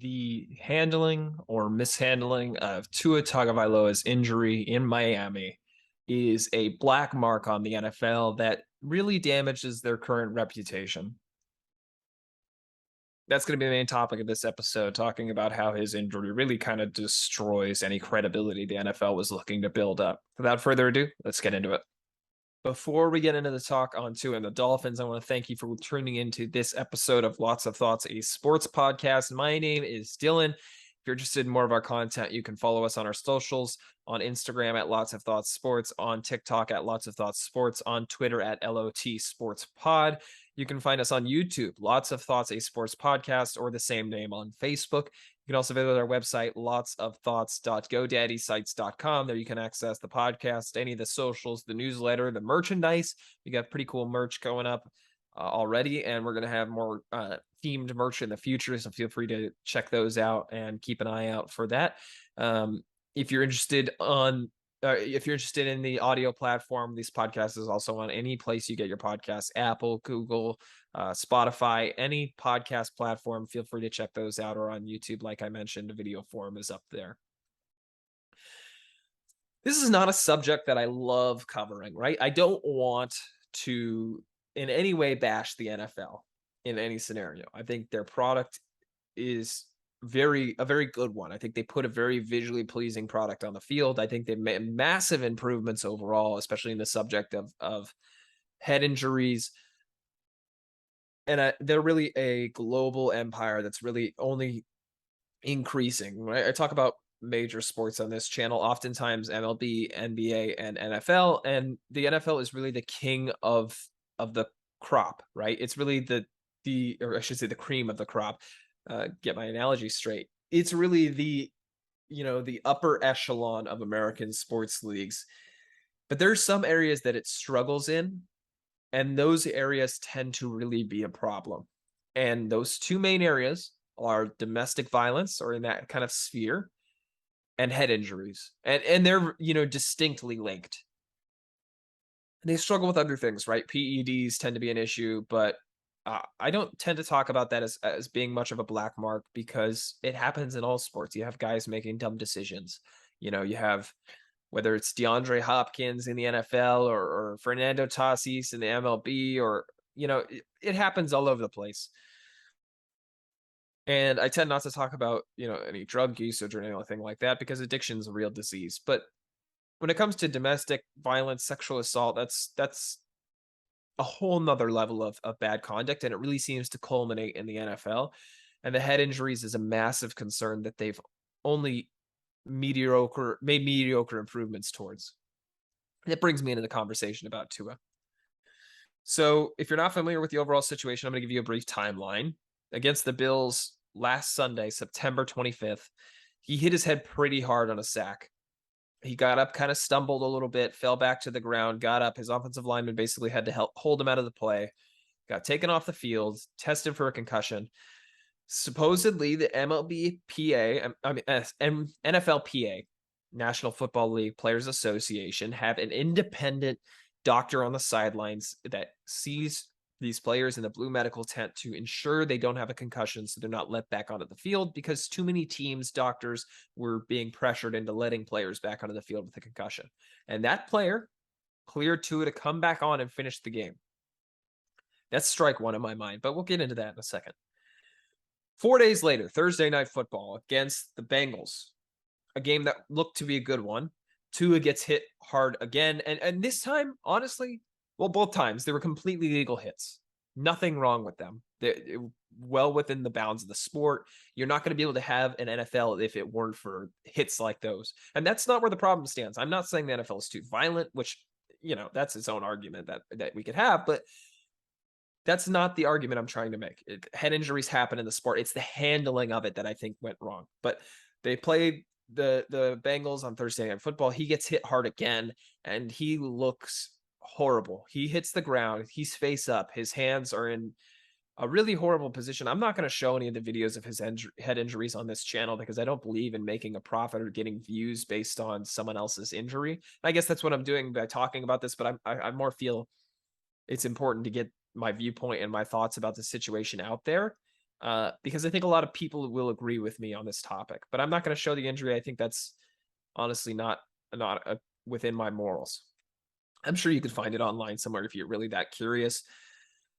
the handling or mishandling of Tua Tagovailoa's injury in Miami is a black mark on the NFL that really damages their current reputation. That's going to be the main topic of this episode, talking about how his injury really kind of destroys any credibility the NFL was looking to build up. Without further ado, let's get into it. Before we get into the talk on Tua and the Dolphins, I want to thank you for tuning into this episode of Lots of Thoughts, a sports podcast. My name is Dylan. If you're interested in more of our content, you can follow us on our socials, on Instagram at Lots of Thoughts Sports, on TikTok at Lots of Thoughts Sports, on Twitter at LOT Sports Pod. You can find us on YouTube, Lots of Thoughts, a sports podcast, or the same name on Facebook. You can also visit our website, lotsofthoughts.godaddysite.com. There you can access the podcast, any of the socials, the newsletter, the merchandise. We got pretty cool merch going up already, and we're going to have more themed merch in the future, so feel free to check those out and keep an eye out for that. If you're interested in the audio platform, this podcast is also on any place you get your podcasts, Apple, Google, Spotify, any podcast platform. Feel free to check those out, or on YouTube. Like I mentioned, the video form is up there. This is not a subject that I love covering, right? I don't want to in any way bash the NFL in any scenario. I think their product is a very good one. I think they put a very visually pleasing product on the field. I think they've made massive improvements overall, especially in the subject of head injuries. And they're really a global empire that's really only increasing, right? I talk about major sports on this channel, oftentimes MLB, NBA, and NFL. And the NFL is really the king of the crop, right? It's really or I should say the cream of the crop. Get my analogy straight. It's really the upper echelon of American sports leagues. But there's some areas that it struggles in, and those areas tend to really be a problem. And those two main areas are domestic violence, or in that kind of sphere, and head injuries. And they're, distinctly linked. And they struggle with other things, right? PEDs tend to be an issue, but I don't tend to talk about that as being much of a black mark, because it happens in all sports. You have guys making dumb decisions. You have, whether it's DeAndre Hopkins in the NFL or Fernando Tatis in the MLB, or, it happens all over the place. And I tend not to talk about, any drug usage or anything like that, because addiction is a real disease. But when it comes to domestic violence, sexual assault, that's a whole nother level of bad conduct, and it really seems to culminate in the NFL. And the head injuries is a massive concern that they've only made mediocre improvements towards. And it brings me into the conversation about Tua. So if you're not familiar with the overall situation, I'm going to give you a brief timeline. Against the Bills last Sunday, September 25th, he hit his head pretty hard on a sack. He got up, kind of stumbled a little bit, fell back to the ground, got up. His offensive lineman basically had to help hold him out of the play, got taken off the field, tested for a concussion. Supposedly, the NFLPA, National Football League Players Association, have an independent doctor on the sidelines that sees these players in the blue medical tent to ensure they don't have a concussion, so they're not let back onto the field, because too many teams, doctors, were being pressured into letting players back onto the field with a concussion. And that player cleared Tua to come back on and finish the game. That's strike one in my mind, but we'll get into that in a second. 4 days later, Thursday Night Football against the Bengals, a game that looked to be a good one. Tua gets hit hard again, and this time, honestly, well, both times, they were completely legal hits. Nothing wrong with them. They're well within the bounds of the sport. You're not going to be able to have an NFL if it weren't for hits like those. And that's not where the problem stands. I'm not saying the NFL is too violent, which, that's its own argument that we could have, but that's not the argument I'm trying to make. Head injuries happen in the sport. It's the handling of it that I think went wrong. But they played the Bengals on Thursday Night Football. He gets hit hard again, and he looks horrible. He hits the ground. He's face up. His hands are in a really horrible position. I'm not going to show any of the videos of his head injuries on this channel, because I don't believe in making a profit or getting views based on someone else's injury. And I guess that's what I'm doing by talking about this, but I more feel it's important to get my viewpoint and my thoughts about the situation out there. because I think a lot of people will agree with me on this topic. But I'm not going to show the injury. I think that's honestly not within my morals. I'm sure you could find it online somewhere if you're really that curious.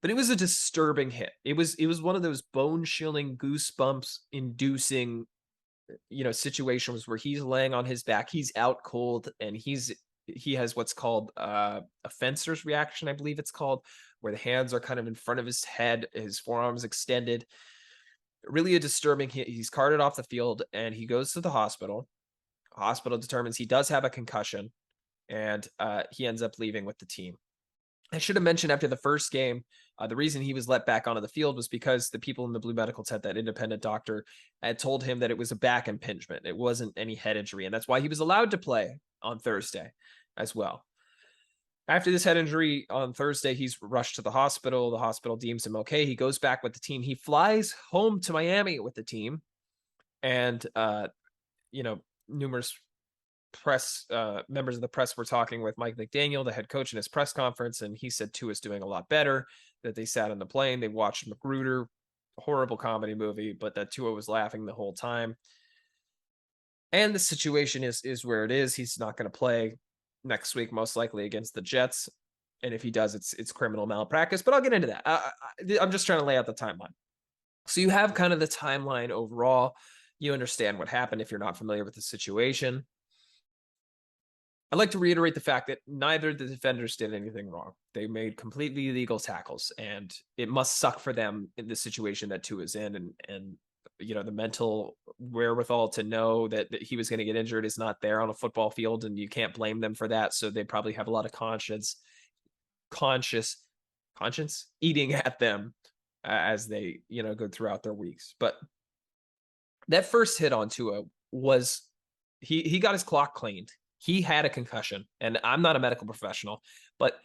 But it was a disturbing hit. It was one of those bone chilling, goosebumps inducing, situations where he's laying on his back, he's out cold, and he has what's called a fencer's reaction, I believe it's called, where the hands are kind of in front of his head, his forearms extended. Really a disturbing hit. He's carted off the field and he goes to the hospital. Hospital determines he does have a concussion, and he ends up leaving with the team. I should have mentioned after the first game, the reason he was let back onto the field was because the people in the blue medical tent, that independent doctor, had told him that it was a back impingement. It wasn't any head injury, and that's why he was allowed to play on Thursday as well. After this head injury on Thursday, he's rushed to the hospital. The hospital deems him okay. He goes back with the team. He flies home to Miami with the team, and numerous press members of the press were talking with Mike McDaniel, the head coach, in his press conference, and he said Tua's doing a lot better. That they sat on the plane, they watched Magruder, horrible comedy movie, but that Tua was laughing the whole time. And the situation is where it is. He's not going to play next week, most likely against the Jets. And if he does, it's criminal malpractice. But I'll get into that. I'm just trying to lay out the timeline. So you have kind of the timeline overall. You understand what happened if you're not familiar with the situation. I'd like to reiterate the fact that neither of the defenders did anything wrong. They made completely legal tackles, and it must suck for them in the situation that Tua is in, and the mental wherewithal to know that he was going to get injured is not there on a football field, and you can't blame them for that. So they probably have a lot of conscious eating at them as they go throughout their weeks. But that first hit on Tua was he got his clock cleaned. He had a concussion, and I'm not a medical professional, but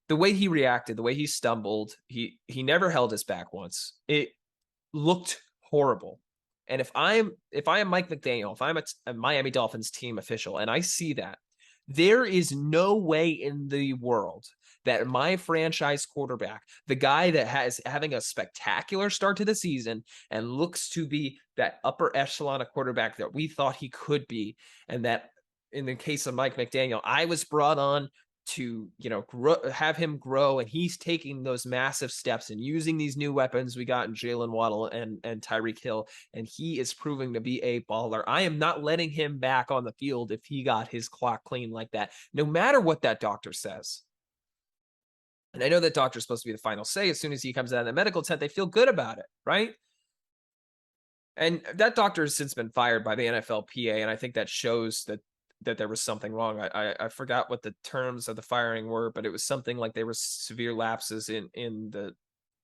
the way he reacted, the way he stumbled, he never held his back once. It looked horrible. And if I am Mike McDaniel, if I'm a Miami Dolphins team official, and I see that, there is no way in the world that my franchise quarterback, the guy that has having a spectacular start to the season and looks to be that upper echelon of quarterback that we thought he could be, and that in the case of Mike McDaniel, I was brought on to have him grow, and he's taking those massive steps and using these new weapons we got in Jalen Waddle and Tyreek Hill, and he is proving to be a baller. I am not letting him back on the field if he got his clock clean like that, no matter what that doctor says. And I know that doctor's supposed to be the final say. As soon as he comes out of the medical tent, they feel good about it, right? And that doctor has since been fired by the NFLPA, and I think that shows that there was something wrong. I forgot what the terms of the firing were, but it was something like there were severe lapses in the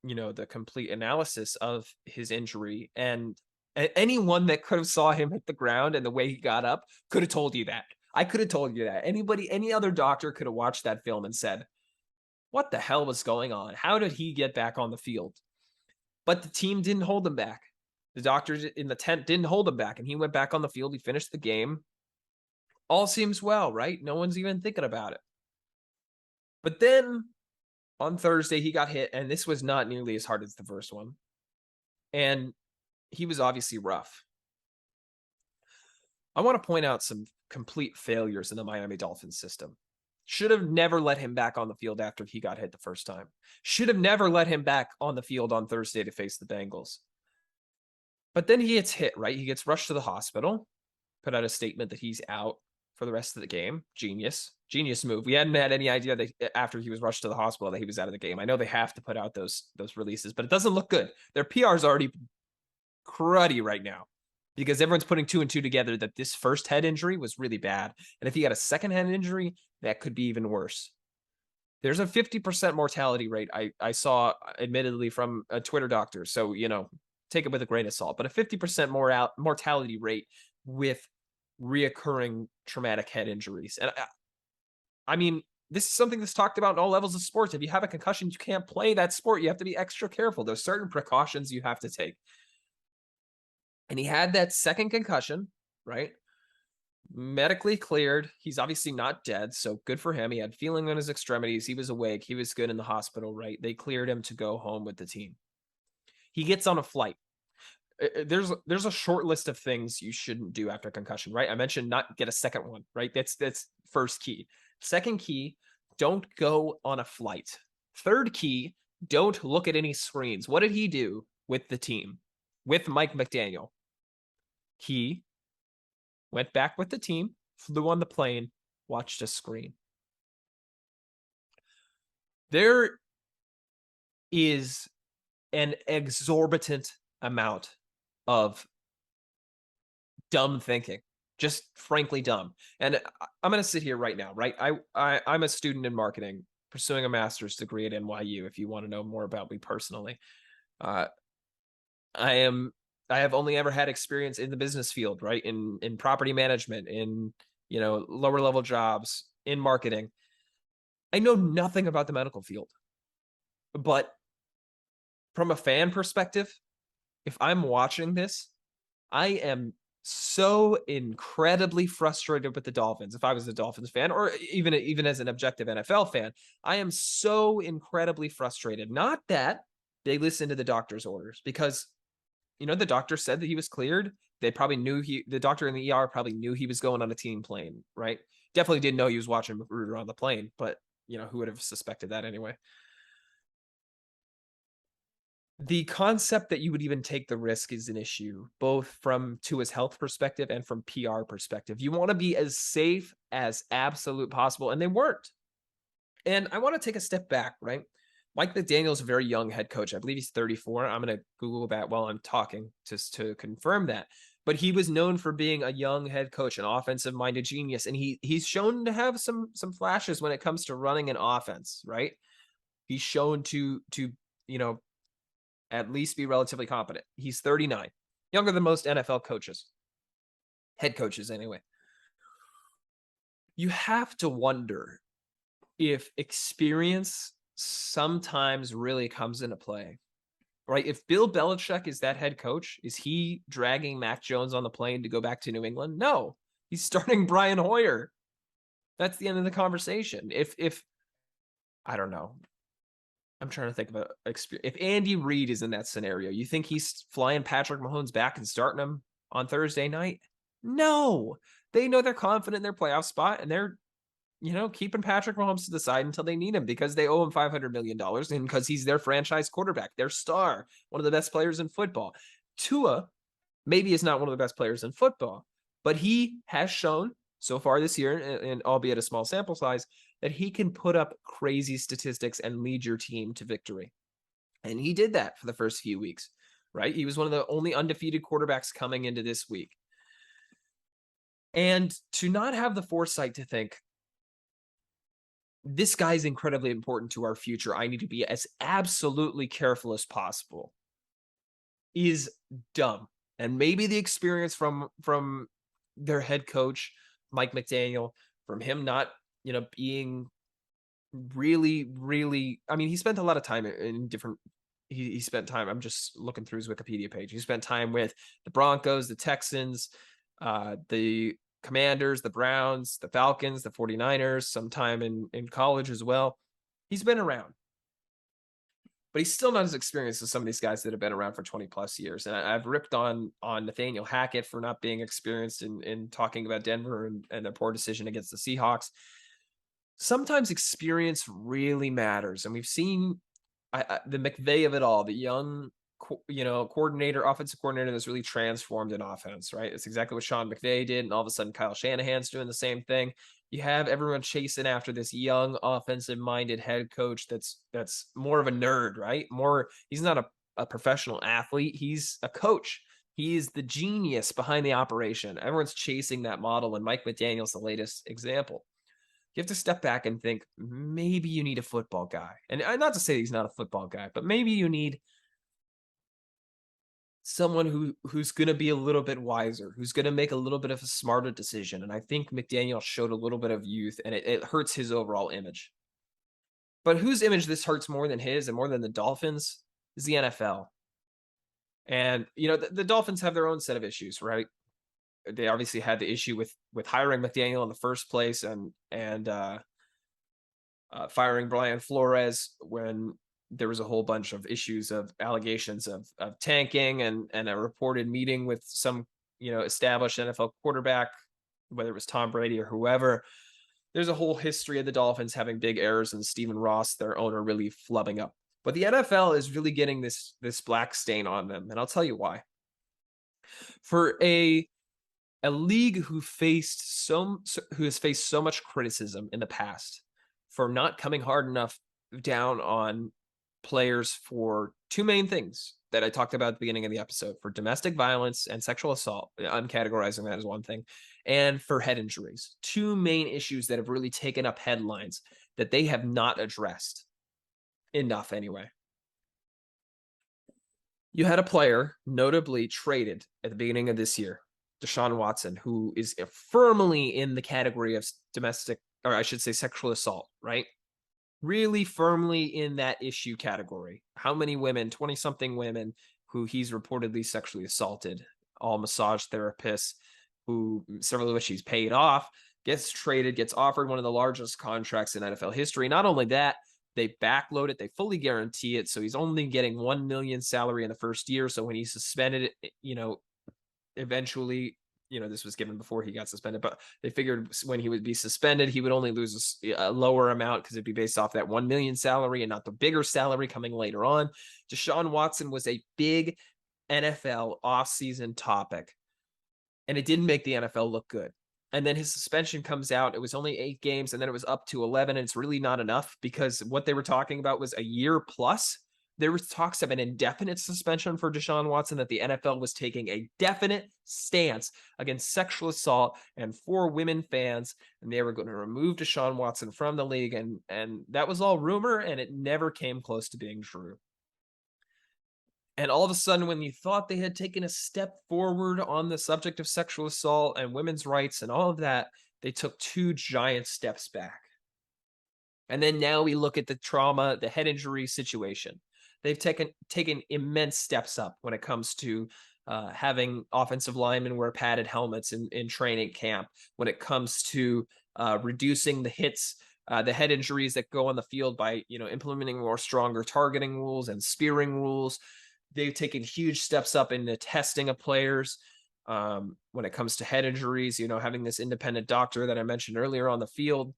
the complete analysis of his injury, and anyone that could have saw him hit the ground and the way he got up could have told you that. I could have told you that. Any other doctor could have watched that film and said, what the hell was going on? How did he get back on the field? But the team didn't hold him back. The doctors in the tent didn't hold him back, and he went back on the field. He finished the game. All seems well, right? No one's even thinking about it. But then on Thursday, he got hit, and this was not nearly as hard as the first one. And he was obviously rough. I want to point out some complete failures in the Miami Dolphins system. Should have never let him back on the field after he got hit the first time. Should have never let him back on the field on Thursday to face the Bengals. But then he gets hit, right? He gets rushed to the hospital, put out a statement that he's out for the rest of the game. Genius move. We hadn't had any idea that after he was rushed to the hospital that he was out of the game. I know they have to put out those releases, but it doesn't look good. Their PR is already cruddy right now because everyone's putting two and two together that this first head injury was really bad. And if he had a second head injury, that could be even worse. There's a 50% mortality rate I saw, admittedly, from a Twitter doctor. So, take it with a grain of salt, but a 50% mortality rate with reoccurring traumatic head injuries. And I mean, this is something that's talked about in all levels of sports. If you have a concussion, you can't play that sport. You have to be extra careful. There's certain precautions you have to take. And he had that second concussion, right? Medically cleared. He's obviously not dead, so good for him. He had feeling on his extremities. He was awake. He was good in the hospital, right? They cleared him to go home with the team. He gets on a flight. There's a short list of things you shouldn't do after concussion, right? I mentioned not get a second one, right? That's first key. Second key, don't go on a flight. Third key, don't look at any screens. What did he do with the team? With Mike McDaniel? He went back with the team, flew on the plane, watched a screen. There is an exorbitant amount of dumb thinking, just frankly dumb. And I'm going to sit here right now, right? I'm a student in marketing, pursuing a master's degree at NYU. If you want to know more about me personally, uh, I am. I have only ever had experience in the business field, right? In property management, in lower level jobs, in marketing. I know nothing about the medical field, but from a fan perspective, if I'm watching this, I am so incredibly frustrated with the Dolphins. If I was a Dolphins fan, or even as an objective NFL fan, I am so incredibly frustrated. Not that they listened to the doctor's orders, because the doctor said that he was cleared. They probably knew the doctor in the ER probably knew he was going on a team plane, right? Definitely didn't know he was watching Magruder on the plane, but who would have suspected that anyway? The concept that you would even take the risk is an issue, both from Tua's health perspective and from PR perspective. You want to be as safe as absolute possible, and they weren't. And I want to take a step back, right? Mike McDaniel's a very young head coach. I believe he's 34. I'm going to Google that while I'm talking just to confirm that. But he was known for being a young head coach, an offensive-minded genius, and he's shown to have some flashes when it comes to running an offense, right? He's shown to you know at least be relatively competent. He's 39, younger than most NFL coaches, head coaches anyway. You have to wonder if experience sometimes really comes into play, right? If Bill Belichick is that head coach, is he dragging Mac Jones on the plane to go back to New England? No, he's starting Brian Hoyer. That's the end of the conversation. If I don't know, I'm trying to think of if Andy Reid is in that scenario, you think he's flying Patrick Mahomes back and starting him on Thursday night? No, they know they're confident in their playoff spot, and they're keeping Patrick Mahomes to the side until they need him, because they owe him $500 million, and because he's their franchise quarterback, their star, one of the best players in football. Tua maybe is not one of the best players in football, but he has shown so far this year, and albeit a small sample size, that he can put up crazy statistics and lead your team to victory. And he did that for the first few weeks, right? He was one of the only undefeated quarterbacks coming into this week. And to not have the foresight to think, this guy's incredibly important to our future, I need to be as absolutely careful as possible, is dumb. And maybe the experience from their head coach, Mike McDaniel, from him not, being really, really, I mean, he spent a lot of time in different, he spent time, I'm just looking through his Wikipedia page. He spent time with the Broncos, the Texans, the Commanders, the Browns, the Falcons, the 49ers, some time in college as well. He's been around, but he's still not as experienced as some of these guys that have been around for 20 plus years. And I've ripped on Nathaniel Hackett for not being experienced in talking about Denver and their poor decision against the Seahawks. Sometimes experience really matters. And we've seen the McVay of it all, the young, offensive coordinator that's really transformed an offense, right? It's exactly what Sean McVay did. And all of a sudden Kyle Shanahan's doing the same thing. You have everyone chasing after this young offensive minded head coach that's more of a nerd, right? He's not a professional athlete. He's a coach. He is the genius behind the operation. Everyone's chasing that model, and Mike McDaniel's the latest example. You have to step back and think, maybe you need a football guy. And not to say he's not a football guy, but maybe you need someone who's going to be a little bit wiser, who's going to make a little bit of a smarter decision. And I think McDaniel showed a little bit of youth, and it hurts his overall image. But whose image this hurts more than his and more than the Dolphins is the NFL. And, the Dolphins have their own set of issues, right? They obviously had the issue with hiring McDaniel in the first place, and firing Brian Flores when there was a whole bunch of issues of allegations of tanking and a reported meeting with some, established NFL quarterback, whether it was Tom Brady or whoever. There's a whole history of the Dolphins having big errors and Stephen Ross, their owner, really flubbing up. But the NFL is really getting this black stain on them, and I'll tell you why. For a league who has faced so much criticism in the past for not coming hard enough down on players for two main things that I talked about at the beginning of the episode: for domestic violence and sexual assault. I'm categorizing that as one thing, and for head injuries. Two main issues that have really taken up headlines that they have not addressed enough anyway. You had a player notably traded at the beginning of this year, Deshaun Watson, who is firmly in the category of domestic, or I should say sexual assault, right? Really firmly in that issue category. How many women, 20 something women, who he's reportedly sexually assaulted, all massage therapists, who several of which he's paid off, gets traded, gets offered one of the largest contracts in NFL history. Not only that, they backload it, they fully guarantee it. So he's only getting 1 million salary in the first year. So when he's suspended, eventually, this was given before he got suspended, but they figured when he would be suspended, he would only lose a lower amount because it'd be based off that 1 million salary and not the bigger salary coming later on. Deshaun Watson was a big NFL offseason topic, and it didn't make the NFL look good. And then his suspension comes out. It was only 8 games, and then it was up to 11, and it's really not enough because what they were talking about was a year plus. There was talks of an indefinite suspension for Deshaun Watson, that the NFL was taking a definite stance against sexual assault and for women fans, and they were going to remove Deshaun Watson from the league. And that was all rumor, and it never came close to being true. And all of a sudden, when you thought they had taken a step forward on the subject of sexual assault and women's rights and all of that, they took 2 giant steps back. And then now we look at the trauma, the head injury situation. They've taken immense steps up when it comes to having offensive linemen wear padded helmets in training camp, when it comes to reducing the hits, the head injuries that go on the field by implementing more stronger targeting rules and spearing rules. They've taken huge steps up in the testing of players when it comes to head injuries, having this independent doctor that I mentioned earlier on the field.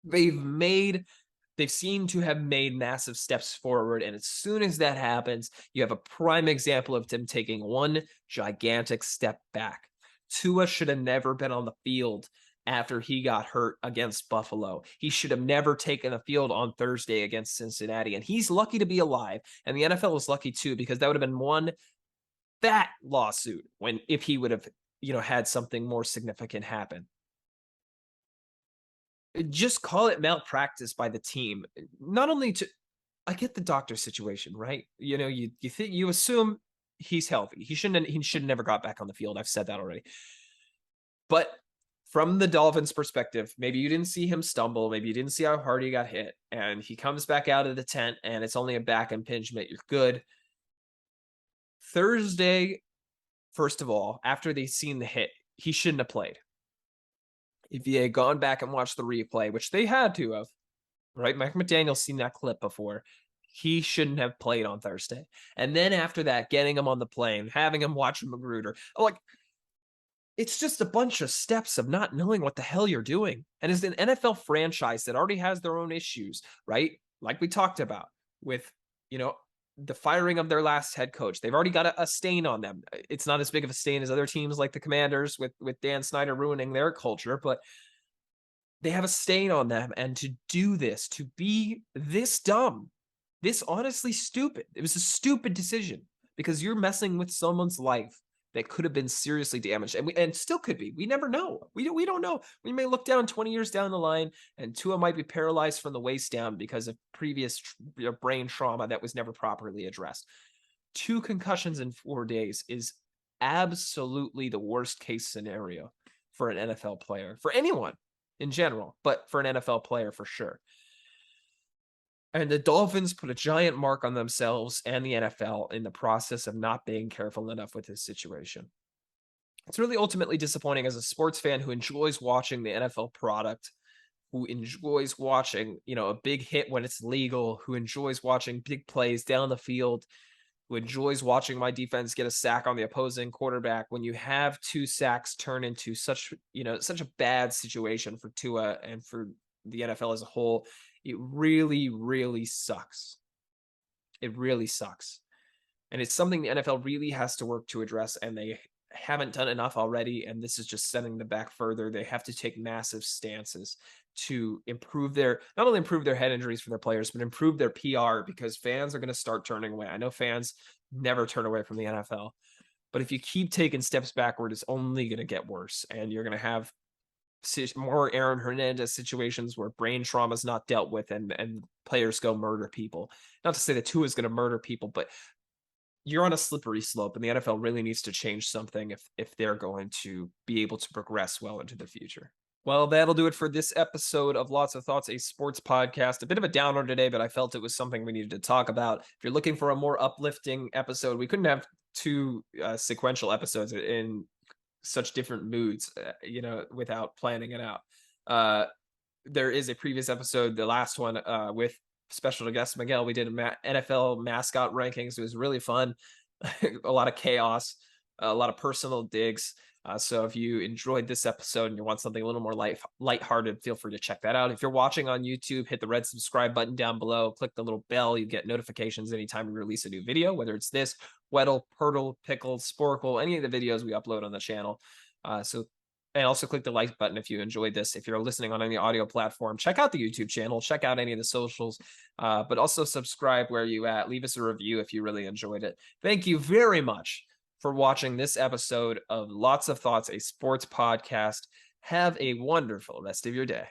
They've seemed to have made massive steps forward. And as soon as that happens, you have a prime example of them taking one gigantic step back. Tua should have never been on the field after he got hurt against Buffalo. He should have never taken the field on Thursday against Cincinnati. And he's lucky to be alive. And the NFL is lucky too, because that would have been one fat lawsuit if he would have, had something more significant happen. Just call it malpractice by the team. Not only I get the doctor situation, right? You assume he's healthy. He should have never got back on the field. I've said that already. But from the Dolphins' perspective, maybe you didn't see him stumble. Maybe you didn't see how hard he got hit. And he comes back out of the tent and it's only a back impingement. You're good. Thursday, first of all, after they've seen the hit, he shouldn't have played. If he had gone back and watched the replay, which they had to have, right? Mike McDaniel's seen that clip before. He shouldn't have played on Thursday. And then after that, getting him on the plane, having him watch Magruder, it's just a bunch of steps of not knowing what the hell you're doing. And as an NFL franchise that already has their own issues, right? Like we talked about with, the firing of their last head coach. They've already got a stain on them. It's not as big of a stain as other teams like the Commanders with Dan Snyder ruining their culture, but they have a stain on them. And to do this, to be this dumb, this honestly stupid, it was a stupid decision because you're messing with someone's life that could have been seriously damaged and still could be. We never know. We don't know. We may look down 20 years down the line and Tua might be paralyzed from the waist down because of previous brain trauma that was never properly addressed. 2 concussions in 4 days is absolutely the worst case scenario for an NFL player, for anyone in general, but for an NFL player for sure. And the Dolphins put a giant mark on themselves and the NFL in the process of not being careful enough with this situation. It's really ultimately disappointing as a sports fan who enjoys watching the NFL product who enjoys watching, a big hit when it's legal, who enjoys watching big plays down the field, who enjoys watching my defense get a sack on the opposing quarterback. When you have 2 sacks turn into such a bad situation for Tua and for the NFL as a whole, it really, really sucks. It really sucks. And it's something the NFL really has to work to address, and they haven't done enough already. And this is just setting them back further. They have to take massive stances to improve not only improve their head injuries for their players, but improve their PR because fans are going to start turning away. I know fans never turn away from the NFL, but if you keep taking steps backward, it's only going to get worse. And you're going to have more Aaron Hernandez situations where brain trauma is not dealt with and players go murder people. Not to say that Tua is going to murder people, but you're on a slippery slope, and the NFL really needs to change something if they're going to be able to progress well into the future. Well, that'll do it for this episode of Lots of Thoughts, a sports podcast. A bit of a downer today, but I felt it was something we needed to talk about. If you're looking for a more uplifting episode, we couldn't have two sequential episodes in such different moods, without planning it out. There is a previous episode, the last one, with special guest Miguel. We did NFL mascot rankings. It was really fun. A lot of chaos, a lot of personal digs. So if you enjoyed this episode and you want something a little more lighthearted, feel free to check that out. If you're watching on YouTube, hit the red subscribe button down below. Click the little bell. You get notifications anytime we release a new video, whether it's this, Weddle, Purtle, Pickle, Sporkle, any of the videos we upload on the channel. And also click the like button if you enjoyed this. If you're listening on any audio platform, check out the YouTube channel, check out any of the socials, but also subscribe where you at. Leave us a review if you really enjoyed it. Thank you very much for watching this episode of Lots of Thoughts, a sports podcast. Have a wonderful rest of your day.